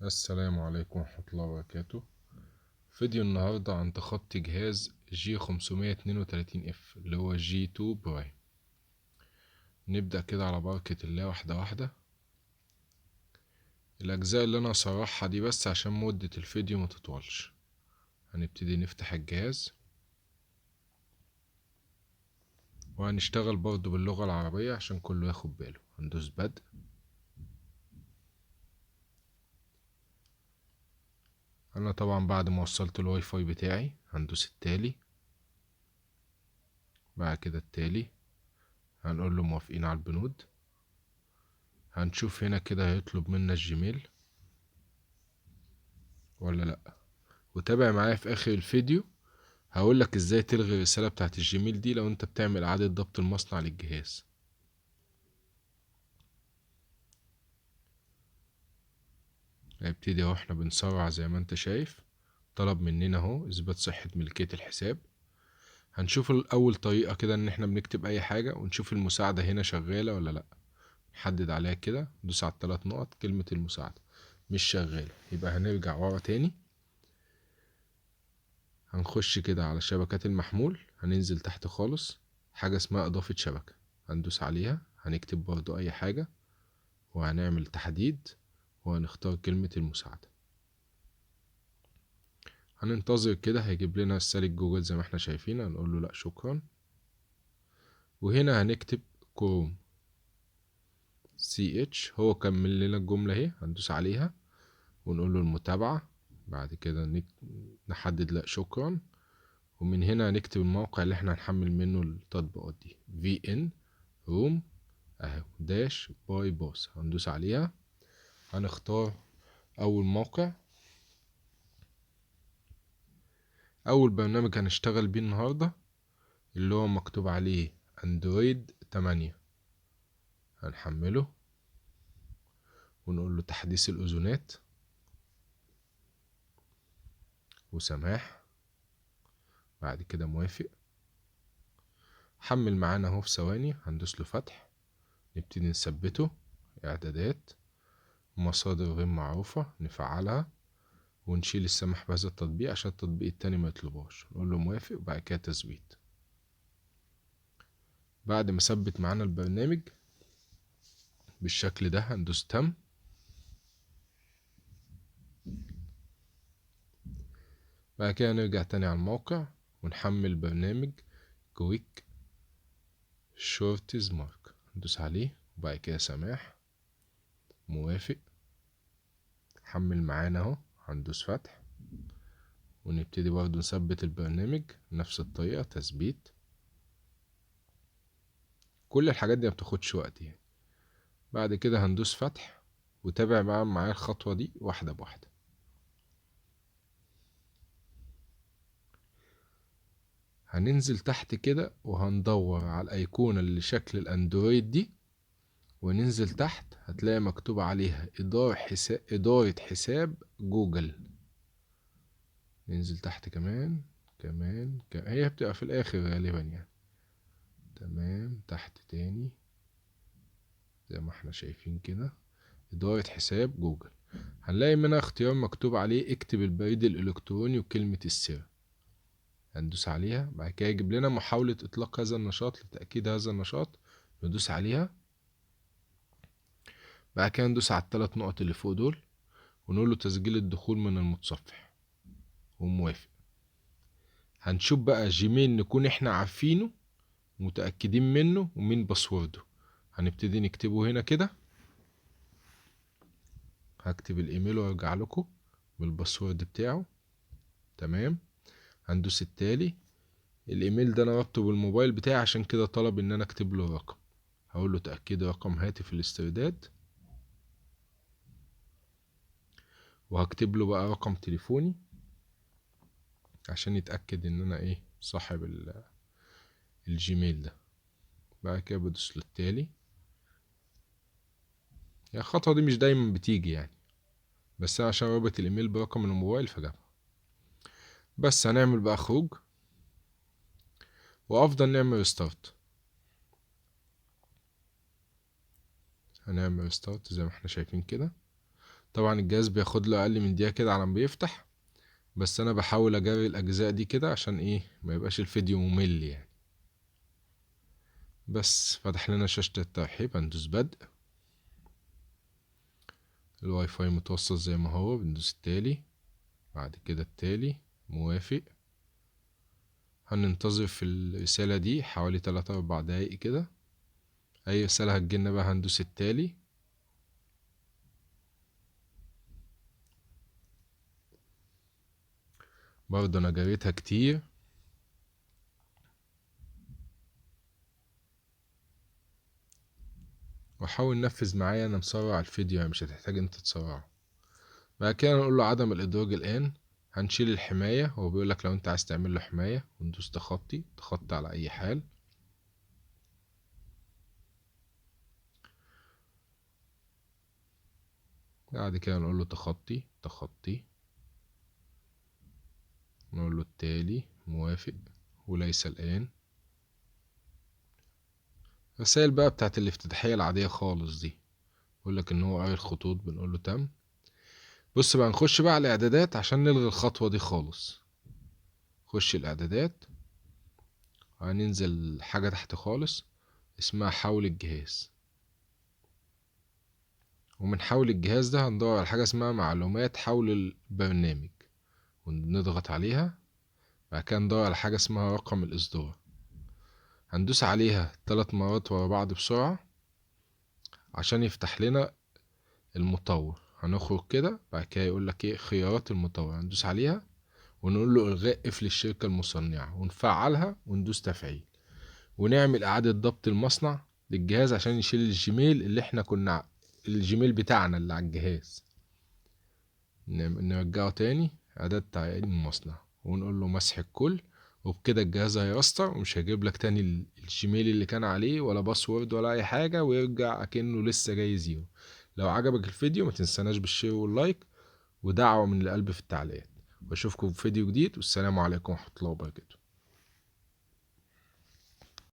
السلام عليكم ورحمة الله وبركاته. فيديو النهاردة عن تخطي جهاز G532F اللي هو G2 برايم. نبدأ كده على بركة الله واحدة واحدة. الأجزاء اللي أنا هصرحها دي بس عشان مدة الفيديو متطولش. هنبتدي نفتح الجهاز وهنشتغل برضو باللغة العربية عشان كله ياخد باله. هندوس بدء. أنا طبعا بعد ما وصلت الواي فاي بتاعي هندوس التالي، بعد كده التالي هنقول له موافقين على البنود. هنشوف هنا كده هيطلب منا الجيميل ولا لأ، وتابع معايا في اخر الفيديو هقولك ازاي تلغي الرسالة بتاعت الجيميل دي لو انت بتعمل اعادة ضبط المصنع للجهاز. هيبتدي اهو، احنا بنسرع زي ما انت شايف. طلب مننا اهو اثبات صحة ملكية الحساب. هنشوف اول طريقة كده ان احنا بنكتب اي حاجة ونشوف المساعدة هنا شغالة ولا لا. نحدد عليها كده، ندوس على الثلاث نقط، كلمة المساعدة مش شغالة يبقى هنرجع ورا تاني. هنخش كده على شبكات المحمول، هننزل تحت خالص حاجة اسمها اضافة شبكة، هندوس عليها. هنكتب برضو اي حاجة وهنعمل تحديد وهنختار كلمة المساعدة. هننتظر كده، هيجيب لنا رسالة جوجل زي ما احنا شايفين. هنقول له لا شكرا، وهنا هنكتب كروم هو كمل لنا الجملة اهي. هندوس عليها ونقول له المتابعة. بعد كده نحدد لا شكرا، ومن هنا هنكتب الموقع اللي احنا هنحمل منه التطبيقات دي VN روم اهو داش باي باص. هندوس عليها، هنختار اول موقع. اول برنامج هنشتغل بيه النهاردة اللي هو مكتوب عليه اندرويد 8. هنحمله ونقول له تحديث الاذونات وسماح. بعد كده موافق. حمل معانا اهو في ثواني. هندوس له فتح، نبتدي نثبته. اعدادات مصادر غير معروفة نفعلها، ونشيل السمح بهذا التطبيق عشان التطبيق التاني ما يطلبهاش. نقول له موافق وبعد كده تثبيت. بعد ما ثبت معانا البرنامج بالشكل ده هندوس تم. بعد كده نرجع تاني على الموقع ونحمل برنامج كويك شورتز مارك. ندوس عليه وبعد كده سماح موافق. حمل معانا اهو. هندوس فتح ونبتدي برضو نثبت البرنامج نفس الطريقة تثبيت. كل الحاجات دي مبتاخدش وقت يعني. بعد كده هندوس فتح وتابع معايا الخطوة دي واحدة بواحدة. هننزل تحت كده وهندور على الأيقونة اللي شكل الأندرويد دي، وننزل تحت هتلاقي مكتوب عليها إدارة حساب جوجل. ننزل تحت كمان هي بتبقى في الآخر غالبا يعني. تمام، تحت تاني زي ما احنا شايفين كده إدارة حساب جوجل. هنلاقي منها اختيار مكتوب عليه اكتب البريد الإلكتروني وكلمة السر. هندوس عليها. بعد كده يجيب لنا محاولة إطلاق هذا النشاط لتأكيد هذا النشاط. ندوس عليها. بعد كده ندوس على الثلاث نقط اللي فوق دول ونقول له تسجيل الدخول من المتصفح وموافق. هنشوف بقى جيميل نكون احنا عارفينه متأكدين منه ومين باسورده. هنبتدي نكتبه هنا كده. هكتب الايميل وارجع لكم بالباسورد بتاعه. تمام. هندوس التالي. الايميل ده انا رابطه بالموبايل بتاعي عشان كده طلب ان انا اكتب له الرقم. هقول له تأكيد رقم هاتف الاسترداد، وهكتب له بقى رقم تليفوني عشان يتأكد ان انا ايه صاحب الجيميل ده. بعد كده بدوس له التالي. يعني الخطوة دي مش دايما بتيجي يعني، بس انا عشان رابط الايميل برقم الموبايل فجابها. بس هنعمل بقى خروج وافضل نعمل ريستارت. هنعمل ريستارت زي ما احنا شايفين كده. طبعا الجهاز بياخد له اقل من دقيقة كده على ما بيفتح، بس انا بحاول اجري الاجزاء دي كده عشان ايه ما يبقاش الفيديو ممل يعني. بس فتح لنا شاشة الترحيب، هندوس بدء. الواي فاي متوصل زي ما هو، بندوس التالي، بعد كده التالي، موافق. هننتظر في الرسالة دي حوالي 3-4 دقايق كده. اي رسالة هتجيلنا بقى هندوس التالي. برضه انا جريتها كتير. وحاول ننفذ معايا، انا مسرع الفيديو يعني مش هتحتاج انت تسرعه. بعد كده نقول له عدم الادراج الان. هنشيل الحماية، هو بيقولك لو انت عايز تعمل له حماية، وندوس تخطي على اي حال. بعد كده نقول له تخطي. نقول له التالي، موافق، وليس الآن. رسائل بقى بتاعت الافتتاحية العادية خالص دي، يقولك ان هو قاري الخطوط، بنقول له تم. بص بقى، نخش بقى على الاعدادات عشان نلغي الخطوة دي خالص. خش الاعدادات، هننزل حاجة تحت خالص اسمها حول الجهاز. ومن حول الجهاز ده هندور على حاجة اسمها معلومات حول البرنامج، ونضغط عليها. بعد كده ندور على حاجة اسمها رقم الإصدار، هندوس عليها 3 مرات ورا بعض بسرعة عشان يفتح لنا المطور. هنخرج كده، بعد كده يقولك ايه خيارات المطور، هندوس عليها ونقول له إلغاء قفل الشركة المصنعة، ونفعلها وندوس تفعيل. ونعمل إعادة ضبط المصنع للجهاز عشان يشيل الجيميل اللي احنا كنا، الجيميل بتاعنا اللي على الجهاز، نرجعه تاني إعادة تعيين المصنع، ونقول له مسح الكل. وبكده الجهاز هيرستر ومش هيجيب لك تاني الجيميل اللي كان عليه ولا باسورد ولا اي حاجة، ويرجع كأنه لسه جاي زيرو. لو عجبك الفيديو ما تنساناش بالشير واللايك، ودعوة من القلب في التعليقات. واشوفكم في فيديو جديد، والسلام عليكم ورحمة الله وبركاته.